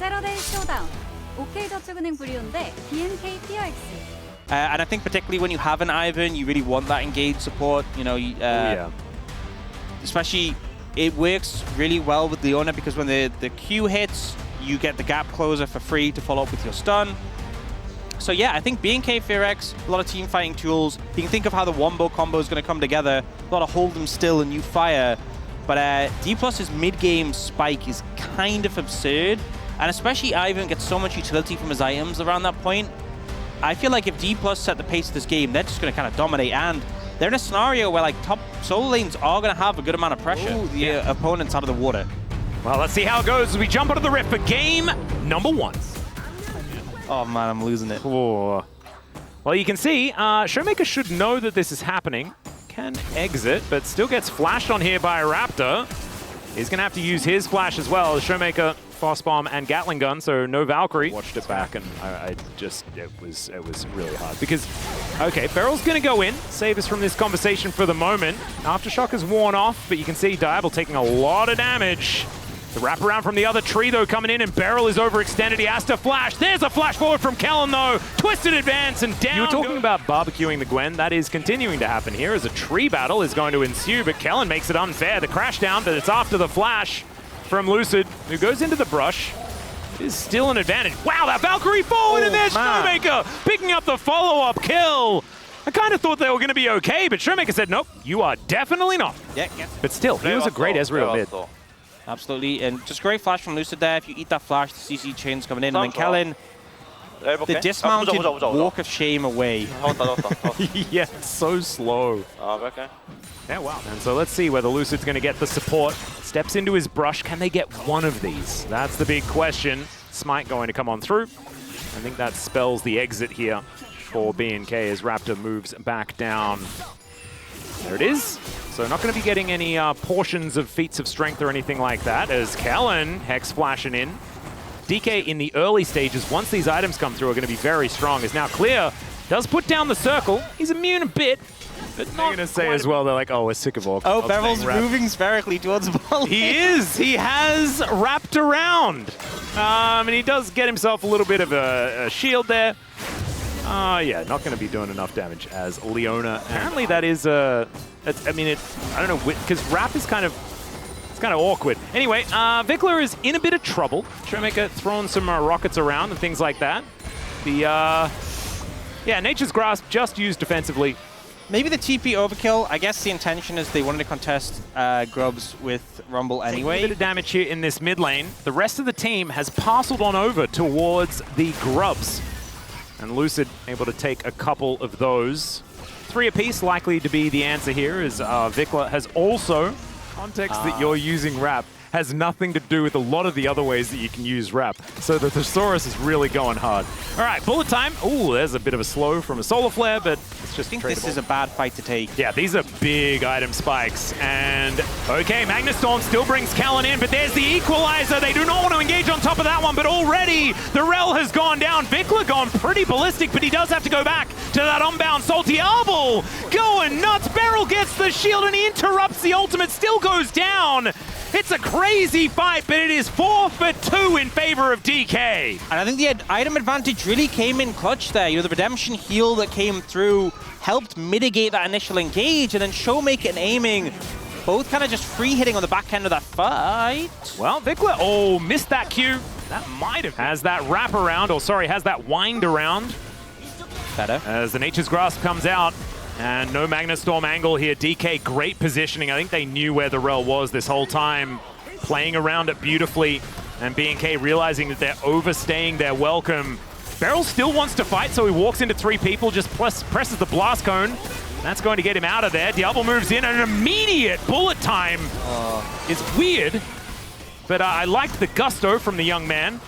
세러데이 쇼다운. OK저축은행 브리온대 BNK PRX. And I think particularly when you have an Ivan, you really want that engaged support. You know, especially it works really well with Leona because when the Q hits, you get the gap closer for free to follow up with your stun. So yeah, I think BNK FearX, a lot of team fighting tools. You can think of how the Wombo combo is going to come together. A lot of hold them still and you fire. But D+'s mid-game spike is kind of absurd. And especially Ivan gets so much utility from his items around that point. I feel like if D+ set the pace of this game, they're just going to kind of dominate. And they're in a scenario where like top solo lanes are going to have a good amount of pressure. The opponents out of the water. Well, let's see how it goes as we jump onto the rift for game number 1. Oh man, I'm losing it. Ooh. Well, you can see Showmaker should know that this is happening. Can exit, but still gets flashed on here by a Raptor. He's going to have to use his flash as well. Showmaker, Fast Bomb, and Gatling Gun, so no Valkyrie. Watched it back, and it was really hard. Because, okay, Beryl's going to go in, save us from this conversation for the moment. Aftershock is worn off, but you can see Diable taking a lot of damage. The wraparound from the other tree, though, coming in, and Beryl is overextended. He has to flash. There's a flash forward from Kellen, though. Twisted advance and down. You were talking about barbecuing the Gwen. That is continuing to happen here as a tree battle is going to ensue, but Kellen makes it unfair. The crash down, but it's after the flash from Lucid, who goes into the brush. It is still an advantage. Wow, that Valkyrie forward, and there's Showmaker picking up the follow-up kill. I kind of thought they were going to be okay, but Showmaker said, nope, you are definitely not. Yeah. But still, he was a great Ezreal mid. Absolutely, and just great flash from Lucid there. If you eat that flash, the CC chain's coming in, and then Kellen, the dismounted walk of shame away. Yeah, so slow. Okay. Yeah, wow. And so let's see whether Lucid's going to get the support. Steps into his brush. Can they get one of these? That's the big question. Smite going to come on through. I think that spells the exit here for BNK as Raptor moves back down. There it is. So not going to be getting any portions of feats of strength or anything like that as Kellen Hex flashing in. DK in the early stages, once these items come through, are going to be very strong. Is now clear. Does put down the circle. He's immune a bit. But not going to say as well, they're like, oh, we're sick of all. Oh, Beryl's moving spherically towards the ball. He is. He has wrapped around. And he does get himself a little bit of a shield there. Yeah, not going to be doing enough damage as Leona. Apparently that is I don't know, because Wrap is kind of awkward. Anyway, Vikler is in a bit of trouble. Showmaker throwing some rockets around and things like that. Yeah, Nature's Grasp just used defensively. Maybe the TP overkill. I guess the intention is they wanted to contest Grubs with Rumble anyway. A bit of damage here in this mid lane. The rest of the team has parceled on over towards the Grubs. And Lucid able to take a couple of those. 3 apiece likely to be the answer here as Vikler has also, context that you're using Wrap has nothing to do with a lot of the other ways that you can use Wrap. So the Thesaurus is really going hard. All right, bullet time. Ooh, there's a bit of a slow from a Solar Flare, but it's just I think this is a bad fight to take. Yeah, these are big item spikes. And, okay, Magnustorm still brings Kellen in, but there's the equalizer. They do not want to engage on top of that one, but already the Rel has gone down. Vikler gone pretty ballistic, but he does have to go back to that unbound Salty Arbol. Going nuts. Beryl gets the shield, and he interrupts the ultimate, still goes down. It's a crazy fight, but it is 4 for 2 in favor of DK. And I think the item advantage really came in clutch there. You know, the Redemption heal that came through helped mitigate that initial engage, and then Showmaker and aiming, both kind of just free hitting on the back end of that fight. Well, Vikler, missed that Q. That might have has that wrap around, or sorry, has that wind around. Better. As the Nature's Grasp comes out. And no Magnustorm angle here. DK, great positioning. I think they knew where the Rel was this whole time, playing around it beautifully. And BNK realizing that they're overstaying their welcome. Beryl still wants to fight, so he walks into 3 people, just presses the blast cone. That's going to get him out of there. Diablo moves in, and an immediate bullet time is weird. But I liked the gusto from the young man.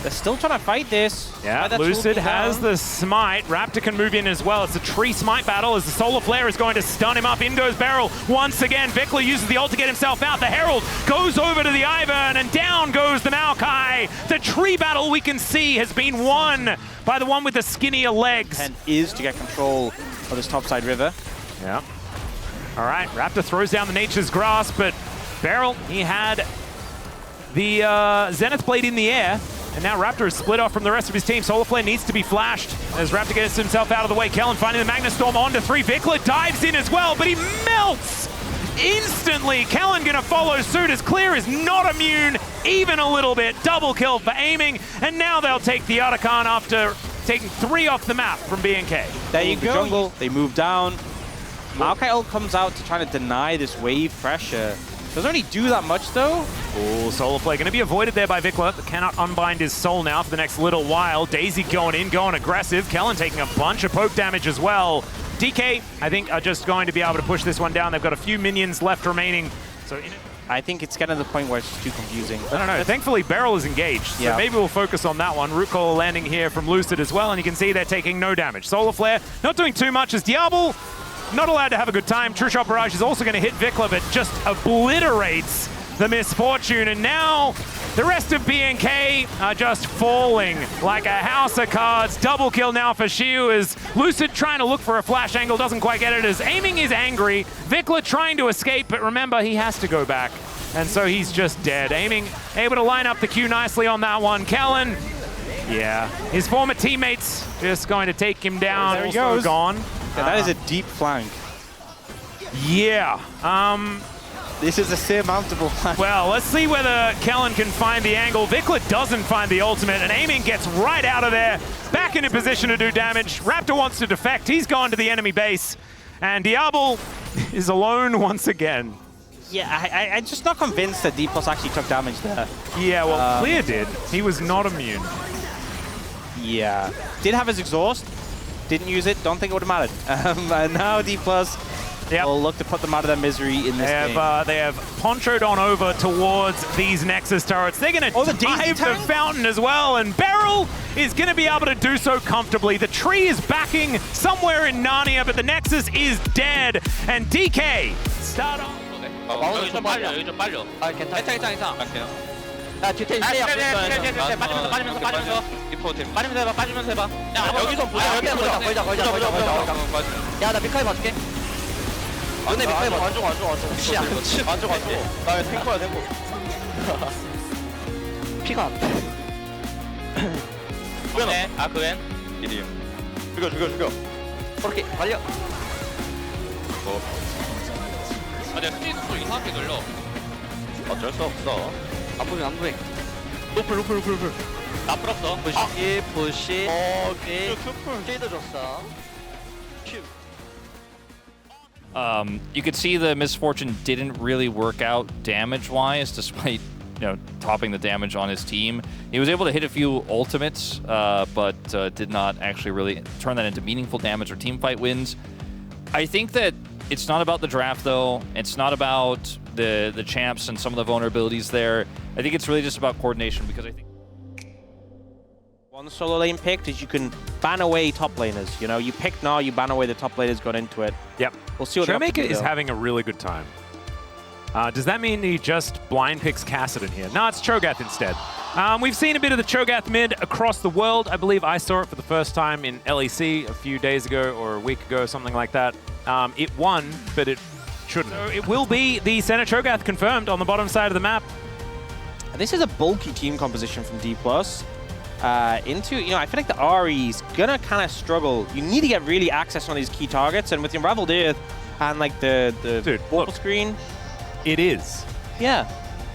They're still trying to fight this. Yeah, Lucid has the smite. Raptor can move in as well. It's a tree smite battle as the Solar Flare is going to stun him up. In goes Beryl once again. Vikler uses the ult to get himself out. The Herald goes over to the Ivern, and down goes the Maokai. The tree battle we can see has been won by the one with the skinnier legs. And is to get control of this topside river. Yeah. All right, Raptor throws down the Nature's Grasp, but Beryl, he had the Zenith Blade in the air. And now Raptor is split off from the rest of his team. Solar Flare needs to be flashed as Raptor gets himself out of the way. Kellen finding the Magna Storm onto 3. Vikla dives in as well, but he melts instantly. Kellen gonna follow suit as Clear is not immune even a little bit. Double kill for aiming, and now they'll take the Otacon after taking 3 off the map from BNK. There you go. Jungle, they move down. Maokai ult comes out to try to deny this wave pressure. Doesn't really do that much though. Oh, Solar Flare going to be avoided there by Vikla, but cannot unbind his soul now for the next little while. Daisy going in, going aggressive. Kellen taking a bunch of poke damage as well. DK, I think, are just going to be able to push this one down. They've got a few minions left remaining. So I think it's getting to the point where it's just too confusing. I don't know. Thankfully, Beryl is engaged, so maybe we'll focus on that one. Root Call landing here from Lucid as well, and you can see they're taking no damage. Solar Flare not doing too much as Diablo not allowed to have a good time. True Shot Barrage is also going to hit Vikla, but just obliterates the Misfortune. And now the rest of BNK are just falling like a house of cards. Double kill now for Shiu as Lucid trying to look for a flash angle, doesn't quite get it as Aiming is angry. Vikla trying to escape, but remember, he has to go back. And so he's just dead. Aiming able to line up the Q nicely on that one. Kellen, yeah, his former teammates just going to take him down. There he also goes. Gone. Yeah, that is a deep flank. Yeah. This is a surmountable flank. Well, let's see whether Kellen can find the angle. Vikla doesn't find the ultimate, and Aiming gets right out of there, back into position to do damage. Raptor wants to defect. He's gone to the enemy base, and Diablo is alone once again. Yeah, I'm just not convinced that D+ actually took damage there. Yeah, well, Clear did. He was not immune. Yeah. Did have his exhaust. Didn't use it. Don't think it would have mattered. And now D+ will look to put them out of their misery in this game. They have ponchoed on over towards these Nexus turrets. They're going to dive the fountain as well, and Beryl is going to be able to do so comfortably. The tree is backing somewhere in Narnia, but the Nexus is dead. And DK, start off. 여기 좀 빨려, 여기 좀 빨려. 아, 괜찮아. 갈게요. 야, 뒤태 있어요. 빠지면서. 리포 팀. 빠지면서 해봐. 야, 여기 좀 보자. 걸자. 야, 나 미카이 봐줄게. 너네 미카이 봐. 완전. 씨야. 완전. 나 탱커야, 탱커. 피가 안 돼. 그래. 아, 그래. 이리요. 죽여. 그렇게 달려. 아, 내가 스피드 또 이상하게 돌려. 어쩔 수 없어. 안 보내. 노플. 나 풀었어. 부시. 오케이. 킬도 줬어. You could see the Misfortune didn't really work out damage-wise, despite topping the damage on his team. He was able to hit a few ultimates, but did not actually really turn that into meaningful damage or team fight wins. I think that it's not about the draft, though. It's not about the champs and some of the vulnerabilities there. I think it's really just about coordination, because I think one solo lane picked is you can ban away top laners. You pick Gnar, you ban away the top laners got into it. Yep. We'll see what Showmaker is having a really good time. Does that mean he just blind picks Kassadin here? No, it's Cho'Gath instead. We've seen a bit of the Cho'Gath mid across the world. I believe I saw it for the first time in LEC a few days ago or a week ago, something like that. It won, but it shouldn't. So it will be the Senate Cho'Gath confirmed on the bottom side of the map. This is a bulky team composition from D+. I feel like the Ari's gonna kind of struggle. You need to get really access on these key targets, and with the Unraveled Earth and like the portal screen, it is. Yeah.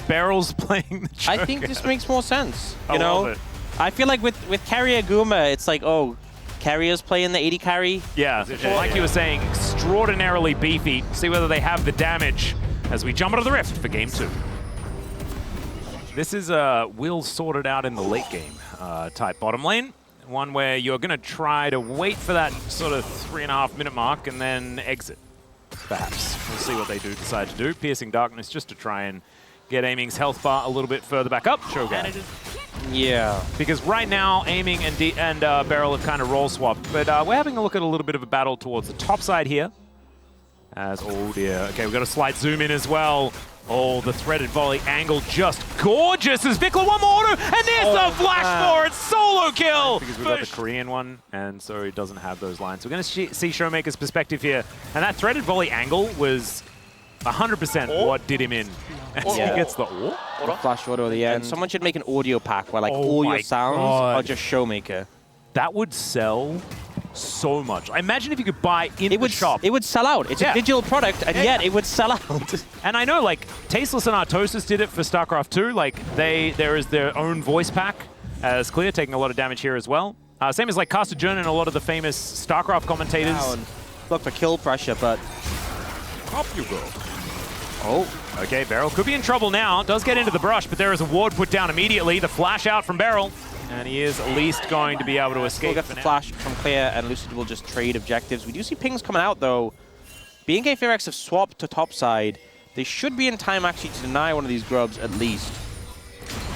Beryl's playing the Cho'Gath. I think this makes more sense. I love it. I feel like with Carrier Guma, it's like, oh, Carrier's playing the 80 carry. Yeah, like you were saying, extraordinarily beefy. See whether they have the damage as we jump into the Rift for Game 2. This is Will sorted out in the late game type bottom lane. One where you're going to try to wait for that sort of 3.5 minute mark and then exit, perhaps. We'll see what they decide to do. Piercing Darkness just to try and get Aiming's health bar a little bit further back up. Cho'Gath. Yeah. Because right now, Aiming and Beryl have kind of role swapped. But we're having a look at a little bit of a battle towards the top side here. As, oh dear. Okay, we've got a slight zoom in as well. Oh, the threaded volley angle just gorgeous as Vikla one more auto, and there's a flash for it, solo kill! Because we've got the Korean one, and so he doesn't have those lines. We're going to see Showmaker's perspective here, and that threaded volley angle was 100% what did him in. As he gets the Flash auto at the end. Someone should make an audio pack where like all your sounds are just Showmaker. That would sell so much. Imagine if you could buy in the shop. It would sell out. It's a digital product, and yet it would sell out. And I know, like, Tasteless and Artosis did it for StarCraft 2. Like, there is their own voice pack, as Clear, taking a lot of damage here as well. Same as, like, Caster Jun and a lot of the famous StarCraft commentators. Look for kill pressure, but... Up you go. Oh, okay, Beryl could be in trouble now. Does get into the brush, but there is a ward put down immediately. The flash out from Beryl. And he is at least going to be able to escape. We'll get the flash from Clear, and Lucid will just trade objectives. We do see pings coming out, though. BNK Fearx have swapped to top side. They should be in time, actually, to deny one of these grubs, at least.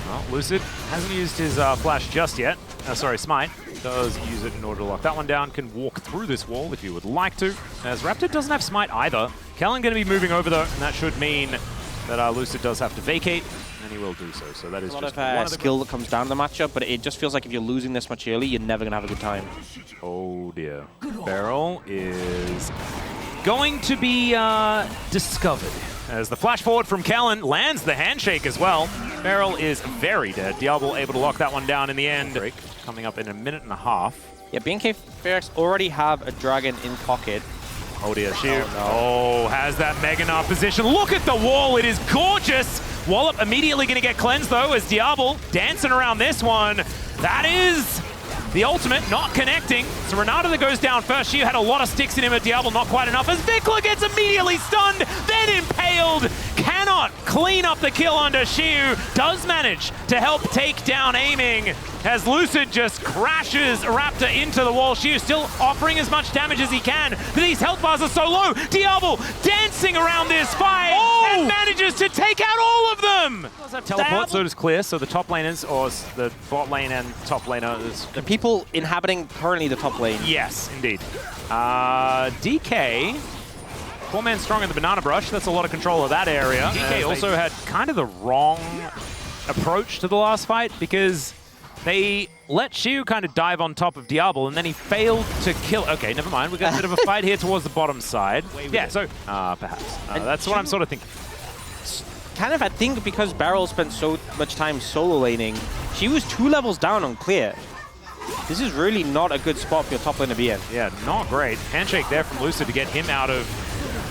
Well, Lucid hasn't used his flash just yet. Sorry, Smite. Does use it in order to lock that one down. Can walk through this wall if you would like to. As Raptor doesn't have Smite either. Kellen going to be moving over, though, and that should mean that Lucid does have to vacate. And he will do so. So that is a just lot of skill that comes down to the matchup, but it just feels like if you're losing this much early, you're never going to have a good time. Oh dear. Beryl is going to be discovered. As the flash forward from Kellen lands the handshake as well. Beryl is very dead. Diablo able to lock that one down in the end. Break coming up in a minute and a half. Yeah, BNK Fearx already have a dragon in pocket. Oh dear, shoot. Oh, has that Meganar position. Look at the wall, it is gorgeous. Wallop immediately going to get cleansed though as Diablo dancing around this one. That is the ultimate, not connecting. So Renata that goes down first. She had a lot of sticks in him at Diablo, not quite enough. As Vikla gets immediately stunned, then impaled. Cannot clean up the kill under Shiu. Does manage to help take down aiming as Lucid just crashes Raptor into the wall. Shiu still offering as much damage as he can, but these health bars are so low. Diablo dancing around this fight and manages to take out all of them. Does have teleport, so does Clear. So the top laners, or the bot lane and top laner. The people inhabiting currently the top lane. Yes, indeed. DK. 4-man strong in the banana brush. That's a lot of control of that area. DK also had kind of the wrong approach to the last fight because they let Shiu kind of dive on top of Diablo and then he failed to kill. Okay, never mind. We got a bit of a fight here towards the bottom side. Yeah, so perhaps. That's what I'm sort of thinking. Kind of, I think because Beryl spent so much time solo laning, she was 2 levels down on Clear. This is really not a good spot for your top lane to be in. Yeah, not great. Handshake there from Lucid to get him out of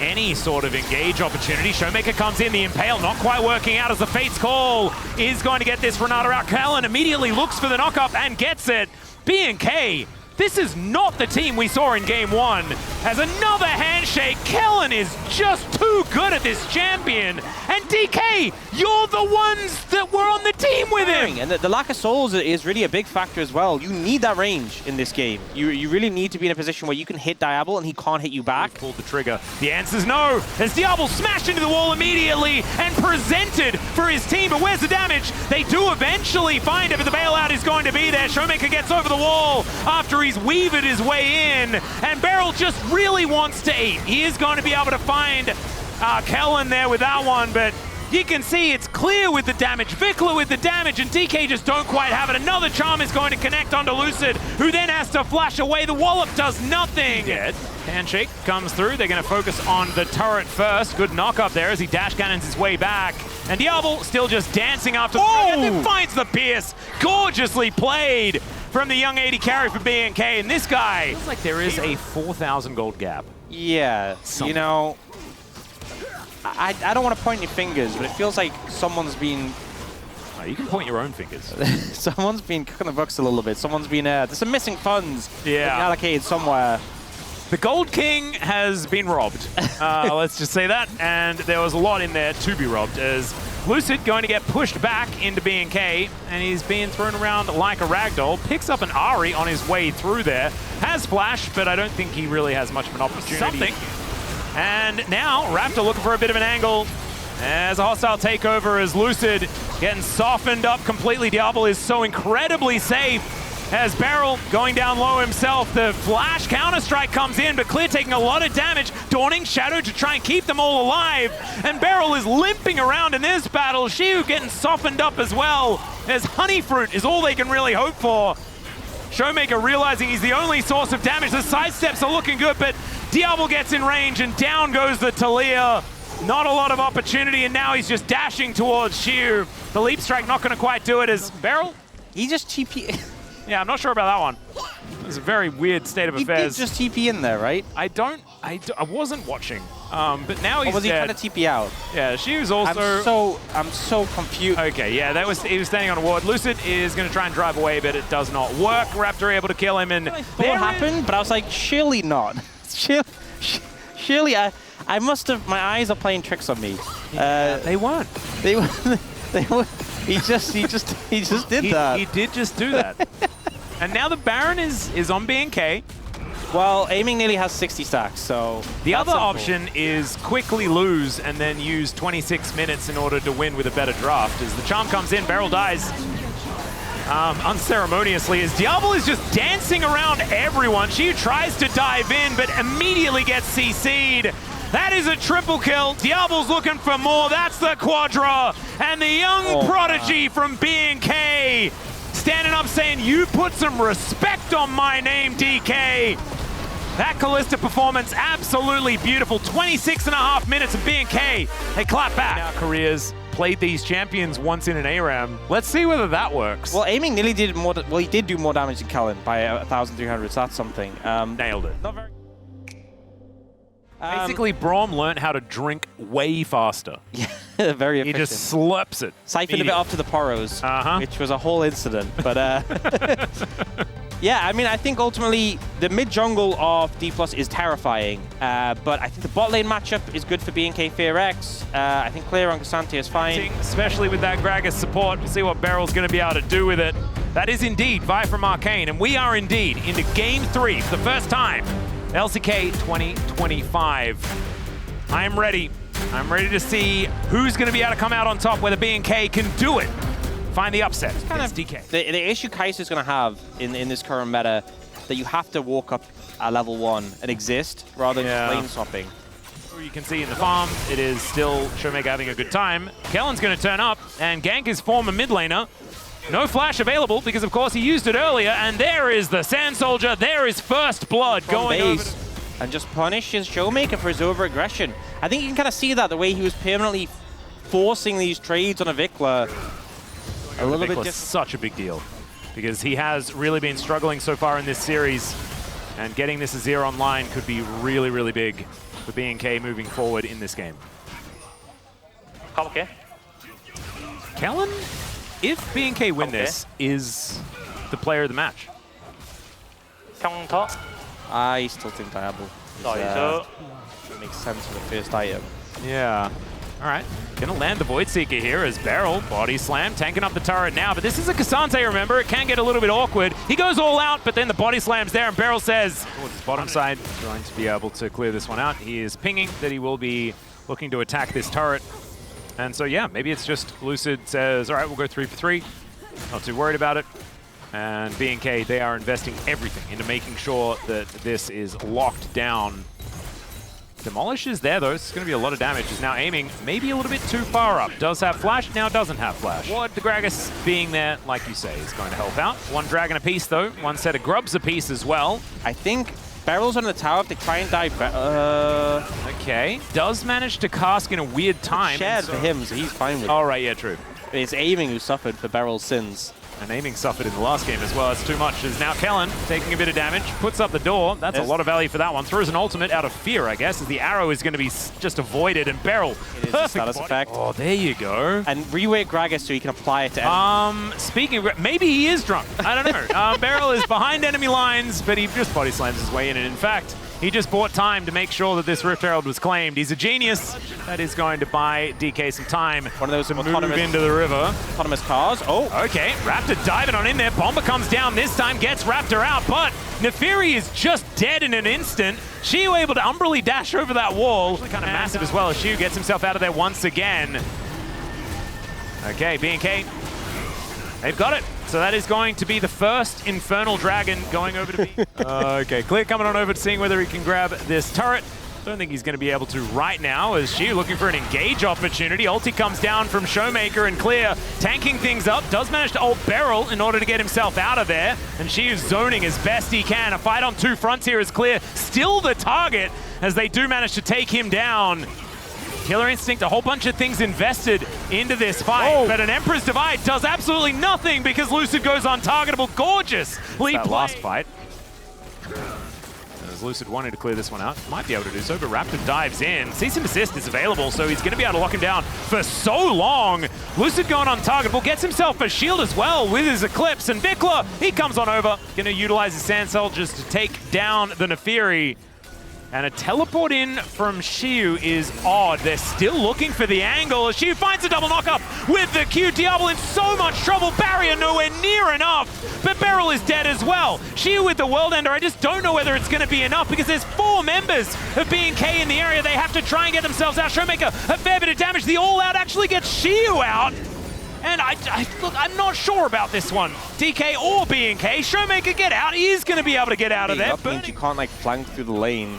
any sort of engage opportunity. Showmaker comes in, the Impale not quite working out as the Fate's Call is going to get this Renata out. Kellen immediately looks for the knock-up and gets it. B&K, this is not the team we saw in Game 1. As another handshake, Kellen is just too good at this champion. And DK, you're the ones that were on the team with him. And the lack of souls is really a big factor as well. You need that range in this game. You really need to be in a position where you can hit Diablo and he can't hit you back. Pulled the trigger. The answer's no. As Diablo smashed into the wall immediately and presented for his team. But where's the damage? They do eventually find it, but the bailout is going to be there. Showmaker gets over the wall after he's weaved his way in. And Beryl just really wants to eat. He is going to be able to find Kellen there with that one, but you can see it's Clear with the damage, Vikla with the damage, and DK just don't quite have it. Another charm is going to connect onto Lucid, who then has to flash away. The Wallop does nothing. Dead. Handshake comes through. They're going to focus on the turret first. Good knock up there as he dash cannons his way back. And Diablo still just dancing after the and then finds the pierce. Gorgeously played from the young 80 carry for B&K. And this guy, feels like there is a 4,000 gold gap. Yeah, you know, I don't want to point your fingers, but it feels like someone's been... Oh, you can point your own fingers. Someone's been cooking the books a little bit. Someone's been... there's some missing funds allocated somewhere. The Gold King has been robbed. Let's just say that. And there was a lot in there to be robbed as Lucid going to get pushed back into B&K, and he's being thrown around like a ragdoll. Picks up an Ahri on his way through there. Has Flash, but I don't think he really has much of an opportunity. And now Raptor looking for a bit of an angle as a hostile takeover as Lucid getting softened up completely. Diablo is so incredibly safe as Beryl going down low himself. The flash counter-strike comes in, but Clear taking a lot of damage. Dawning Shadow to try and keep them all alive. And Beryl is limping around in this battle. Shiu getting softened up as well as Honeyfruit is all they can really hope for. Showmaker realizing he's the only source of damage. The sidesteps are looking good, but Diablo gets in range and down goes the Talia. Not a lot of opportunity, and now he's just dashing towards Shu. The leap strike not going to quite do it as Beryl. He just TP. Yeah, I'm not sure about that one. It was a very weird state of affairs. He did just TP in there, right? I wasn't watching. But now he's Or was he dead. trying to TP out? Yeah, she was also... I'm so confused. Okay, yeah, he was standing on a ward. Lucid is going to try and drive away, but it does not work. Raptor able to kill him, and What happened? But I was like, surely not. Surely I must have. My eyes are playing tricks on me. they weren't. They were. He just did that. He did just do that. And now the Baron is on BNK. Well, aiming nearly has 60 stacks, so... The other option is quickly lose and then use 26 minutes in order to win with a better draft. As the charm comes in, Beryl dies unceremoniously as Diablo is just dancing around everyone. She tries to dive in, but immediately gets CC'd. That is a triple kill. Diablo's looking for more. That's the Quadra. And the young prodigy from BNK standing up saying, you put some respect on my name, DK. That Callista performance, absolutely beautiful. 26.5 minutes of BNK. They clap back. In our careers, played these champions once in an ARAM. Let's see whether that works. Well, aiming nearly did more. Well, he did do more damage than Kellen by 1,300, so that's something. Nailed it. Not very. Basically, Braum learned how to drink way faster. Yeah, very efficient. He just slurps it. Siphoned a bit off to the Poros, which was a whole incident. But yeah, I mean, I think ultimately the mid jungle of D+ is terrifying. But I think the bot lane matchup is good for BNK FearX. I think Clear on Cassante is fine. Especially with that Gragas support. We'll see what Beryl's going to be able to do with it. That is indeed Vi from Arcane, and we are indeed into Game 3 for the first time. LCK 2025. I'm ready. I'm ready to see who's going to be able to come out on top, whether BNK can do it. Find the upset. It's DK. The issue Kai'Sa is going to have in this current meta, that you have to walk up at level 1 and exist rather than just lane swapping. You can see in the farm, it is still Showmaker having a good time. Kellen's going to turn up and gank his former mid laner. No flash available because, of course, he used it earlier. And there is the Sand Soldier. There is first blood going over. And just punish his Showmaker for his over-aggression. I think you can kind of see that the way he was permanently forcing these trades on a Vikla. A little bit just such a big deal because he has really been struggling so far in this series. And getting this Azir online could be really, really big for BNK moving forward in this game. Okay. Kellen, if BNK win this, is the player of the match. Counter. I still think Diablo makes sense for the first item. Yeah. All right. Gonna land the Void Seeker here as Beryl, body slam, tanking up the turret now. But this is a Cassante, remember? It can get a little bit awkward. He goes all out, but then the body slam's there, and Beryl says, towards his bottom side, going to be able to clear this one out. He is pinging that he will be looking to attack this turret. And so, yeah, maybe it's just Lucid says, all right, we'll go 3 for 3. Not too worried about it. And BNK, they are investing everything into making sure that this is locked down. Demolish is there, though. It's going to be a lot of damage. Is now aiming maybe a little bit too far up. Does have flash, now doesn't have flash. Ward the Gragas being there, like you say, is going to help out. One dragon apiece, though. One set of grubs apiece as well. I think Beryl's on the tower if they try and dive. Okay. Does manage to cask in a weird time. Shared for him, so he's fine with it. All right, yeah, true. It's aiming who suffered for Beryl's sins. And aiming suffered in the last game as well. It's too much. As now Kellen taking a bit of damage, puts up the door. That's a lot of value for that one. Throws an ultimate out of fear, I guess, as the arrow is going to be just avoided. And Beryl, it is a status effect. Oh, there you go. And reweight Gragas so he can apply it to enemies. Speaking of, maybe he is drunk. I don't know. Beryl is behind enemy lines, but he just body slams his way in. And in fact, he just bought time to make sure that this Rift Herald was claimed. He's a genius. That is going to buy DK some time. One of those to move into the river. Autonomous cars. Oh. Okay, Raptor diving on in there. Bomber comes down this time, gets Raptor out, but Neferi is just dead in an instant. Shiu able to umbrally dash over that wall. Kind of massive as well as Shiu gets himself out of there once again. Okay, BNK. They've got it. So that is going to be the first Infernal Dragon going over to me. Okay, Clear coming on over to seeing whether he can grab this turret. Don't think he's going to be able to right now as Shiu looking for an engage opportunity. Ulti comes down from Showmaker and Clear tanking things up. Does manage to ult Beryl in order to get himself out of there. And Shiu's zoning as best he can. A fight on two fronts here is Clear. Still the target as they do manage to take him down. Killer Instinct, a whole bunch of things invested into this fight, but an Emperor's Divide does absolutely nothing because Lucid goes untargetable. Gorgeous lead play. Last fight. As Lucid wanted to clear this one out, might be able to do so, but Raptor dives in. Cease and desist is available, so he's going to be able to lock him down for so long. Lucid going untargetable, gets himself a shield as well with his Eclipse, and Vikla, he comes on over, going to utilize his Sand Soldiers to take down the Nefiri. And a teleport in from Xiu is odd. They're still looking for the angle. Xiu finds a double knock-up with the Q. Diablo in so much trouble. Barrier nowhere near enough. But Beryl is dead as well. Xiu with the World Ender. I just don't know whether it's going to be enough because there's 4 members of B&K in the area. They have to try and get themselves out. Showmaker, a fair bit of damage. The All-Out actually gets Xiu out. And look, I'm not sure about this one. DK or B&K. Showmaker, get out. He is going to be able to get out of there. But you can't like flank through the lane.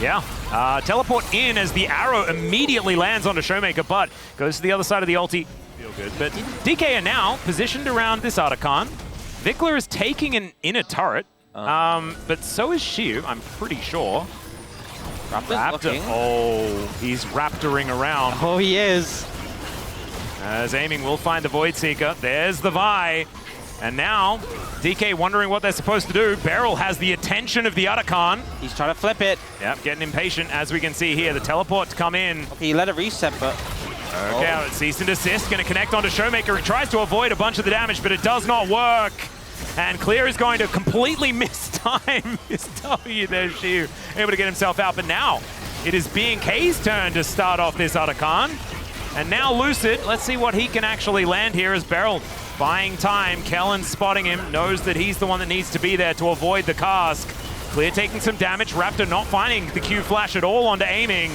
Yeah, teleport in as the arrow immediately lands onto Showmaker, but goes to the other side of the ulti. Feel good, but DK are now positioned around this Artican. Vikla is taking an inner turret, but so is Xiu, I'm pretty sure. Raptor, oh, he's raptoring around. Oh, he is. As aiming will find the Void Seeker. There's the Vi. And now, DK wondering what they're supposed to do. Beryl has the attention of the Artican. He's trying to flip it. Yep, getting impatient, as we can see here. The teleport to come in. Okay, he let it reset, but... Okay, cease and desist. Going to connect onto Showmaker. He tries to avoid a bunch of the damage, but it does not work. And Clear is going to completely miss time. His W there, Xiu. Able to get himself out, but now it is B&K's turn to start off this Artican. And now Lucid, let's see what he can actually land here as Beryl buying time. Kellen spotting him, knows that he's the one that needs to be there to avoid the cask. Clear taking some damage. Raptor not finding the Q flash at all onto aiming.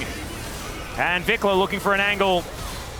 And Vikla looking for an angle.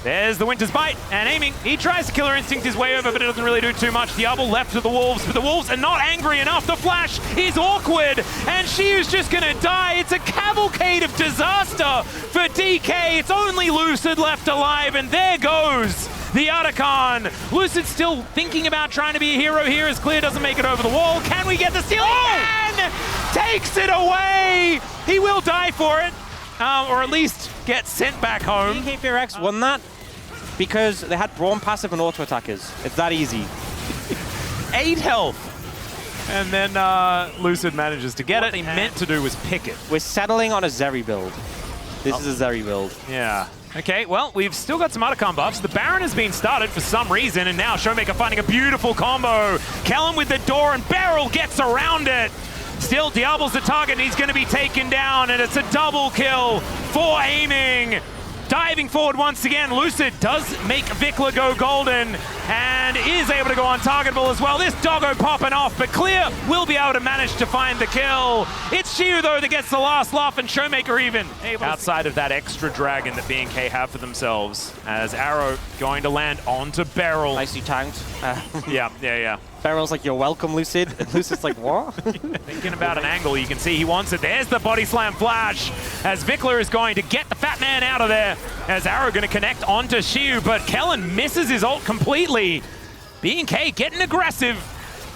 There's the Winter's Bite, and aiming. He tries to Killer Instinct his way over, but it doesn't really do too much. Diablo left to the Wolves, but the Wolves are not angry enough. The flash is awkward, and Xiu's just gonna die. It's a cavalcade of disaster for DK. It's only Lucid left alive, and there goes the Artican. Lucid still thinking about trying to be a hero here as Clear doesn't make it over the wall. Can we get the steal? And takes it away. He will die for it. Or at least get sent back home. BKFX won that because they had Brawn passive and auto attackers. It's that easy. 8 health. And then Lucid manages to get it. What they meant to do was pick it. We're settling on a Zeri build. This is a Zeri build. Yeah. Okay, well, we've still got some Artican buffs. The Baron has been started for some reason, and now Showmaker finding a beautiful combo. Kellen with the door, and Beryl gets around it. Still, Diablo's the target, and he's going to be taken down, and it's a double kill for aiming. Diving forward once again, Lucid does make Vikla go golden and is able to go untargetable as well. This doggo popping off, but Clear will be able to manage to find the kill. It's Xiu, though, that gets the last laugh, and Showmaker even outside of that extra dragon that B&K have for themselves, as Arrow going to land onto Beryl. Nicely tanked. Yeah. Beryl's like, you're welcome, Lucid. And Lucid's like, what? Thinking about an angle, you can see he wants it. There's the body slam flash, as Vikla is going to get the fat man out of there, as Arrow going to connect onto Xiu, but Kellen misses his ult completely. B&K getting aggressive,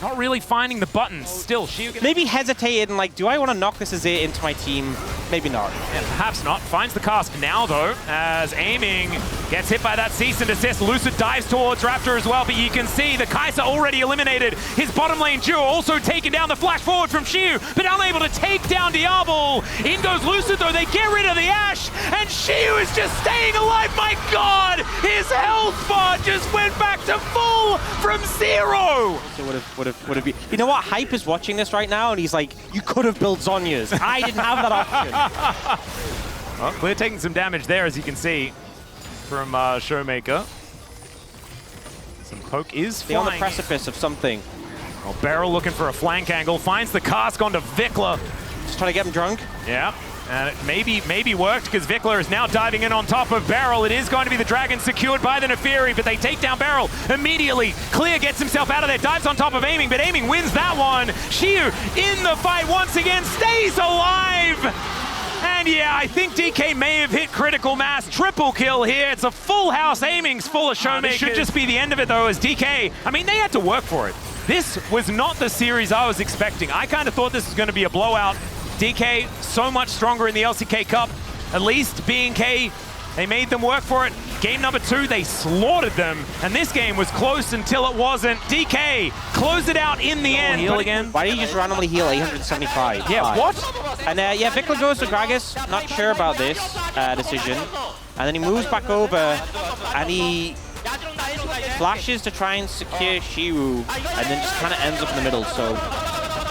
not really finding the buttons. Still, Xiu maybe hesitated and like, do I want to knock this Azir into my team? Maybe not. Yeah, perhaps not. Finds the cask now, though, as aiming gets hit by that cease and desist. Lucid dives towards Raptor as well, but you can see the Kai'Sa already eliminated. His bottom lane duo also taking down the flash forward from Xiu, but unable to take down Diablo. In goes Lucid, though. They get rid of the Ashe, and Xiu is just staying alive. My God, his health bar just went back to full from 0. So would have been. You know what? Hype is watching this right now, and he's like, you could have built Zhonya's. I didn't have that option. Well, we're taking some damage there, as you can see, from Showmaker. Some poke is flying. They're on the precipice of something. Well, Beryl looking for a flank angle, finds the cask onto Vikla. Just trying to get him drunk. Yeah. And it maybe worked because Vikla is now diving in on top of Beryl. It is going to be the dragon secured by the Nefiri, but they take down Beryl immediately. Clear gets himself out of there, dives on top of aiming, but aiming wins that one. Xiu in the fight once again, stays alive. And yeah, I think DK may have hit critical mass. Triple kill here. It's a full house. Aiming's full of Showmakers. This should just be the end of it, though, as DK, I mean, they had to work for it. This was not the series I was expecting. I kind of thought this was going to be a blowout. DK so much stronger in the LCK Cup. At least B&K They made them work for it. Game number 2, they slaughtered them. And this game was close until it wasn't. DK closed it out in the end. Heal again. Why did he just randomly heal 875? Yeah, what? And yeah, Vikla goes to Gragas. Not sure about this decision. And then he moves back over and he flashes to try and secure Shiru and then just kind of ends up in the middle. So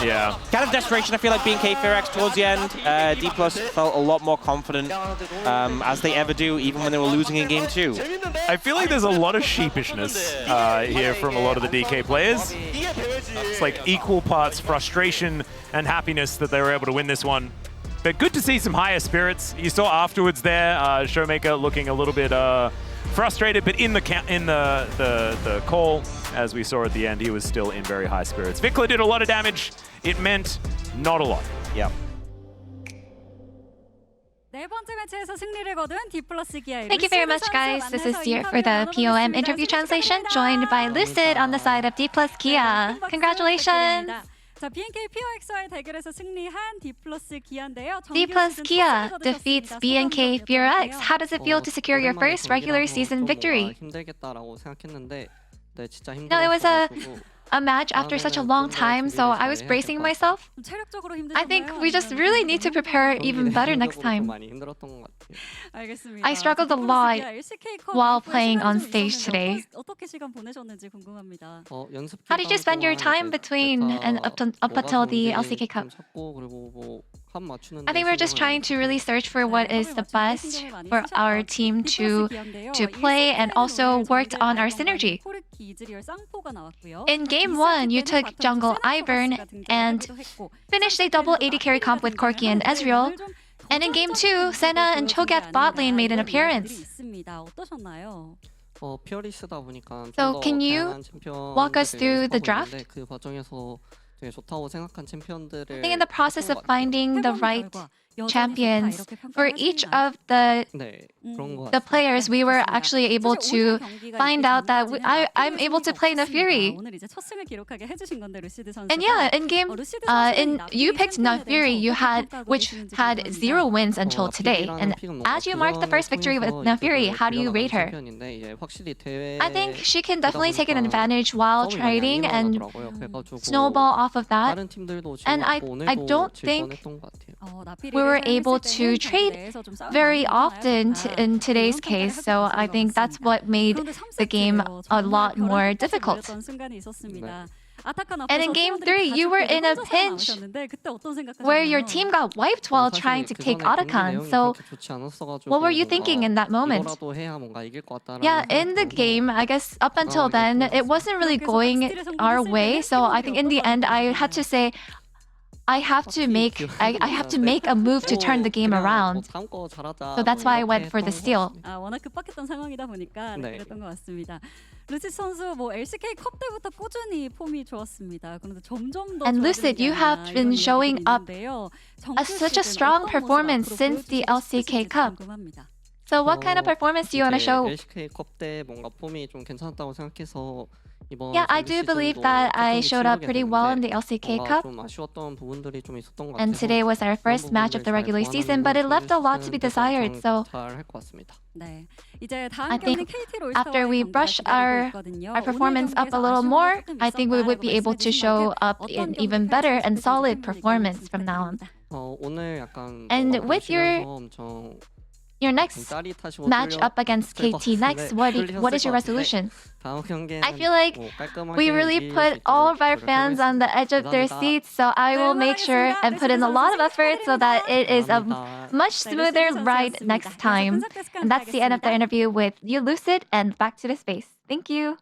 yeah, kind of desperation. I feel like BNK Fear towards the end. D+ felt a lot more confident, as they ever do, even when they were losing in game 2. I feel like there's a lot of sheepishness here from a lot of the DK players. It's like equal parts frustration and happiness that they were able to win this one. But good to see some higher spirits. You saw afterwards there, Showmaker looking a little bit frustrated, but in the call, as we saw at the end, he was still in very high spirits. Vikla did a lot of damage. It meant not a lot. Yeah. Thank you very much, guys. This is Zier for the POM interview translation, joined by Lucid on the side of D+ Kia. Congratulations! BNK POX와의 대결에서 승리한 D+ 기아인데요. D+ Kia defeats BNK Fear X. How does it feel to secure your first regular season victory? No, it was a match after such a long time, so I was bracing myself. I think we just really need to prepare even better next time. I struggled a lot while playing on stage today. How did you spend your time between and up until the LCK Cup? I think we're just trying to really search for what is the best for our team to play, and also worked on our synergy. In game 1, you took jungle Ivern and finished a double AD carry comp with Corki and Ezreal. And in game 2, Senna and Cho'Gath bot lane made an appearance. So can you walk us through the draft? I think in the process of finding the right champions for each of the players, we were actually able to find out that I'm able to play Naafiri. And yeah, in game, you picked Naafiri, which had 0 wins until today. And as you mark the first victory with Naafiri, how do you rate her? I think she can definitely take an advantage while trading and snowball off of that. And I don't think we were able to trade very often in today's case, so I think that's what made the game a lot more difficult. And in game 3, you were in a pinch where your team got wiped while trying to take Otacon. So what were you thinking in that moment? Yeah, in the game, I guess up until then, it wasn't really going our way. So I think in the end, I had to say, I have to make a move to turn the game around. So that's why I went for the steal. 워낙 급박했던 상황이다 보니까 그랬던 것 같습니다. 루시드 선수 LCK 컵 때부터 꾸준히 폼이 좋았습니다. 그런데 점점 더 And Lucid, you have been showing up such a strong performance since the LCK Cup. So what kind of performance do you want to show? LCK 컵 때 뭔가 폼이 좀 괜찮았다고 생각해서 Yeah, I do believe that I showed up pretty well in the LCK Cup. And today was our first match of the regular season, but it left a lot to be desired. So I think after we brush our performance up a little more, I think we would be able to show up an even better and solid performance from now on. And with your next match up against KT next, what is your resolution? I feel like we really put all of our fans on the edge of their seats, so I will make sure and put in a lot of effort so that it is a much smoother ride next time. And that's the end of the interview with you, Lucid, and back to the space. Thank you.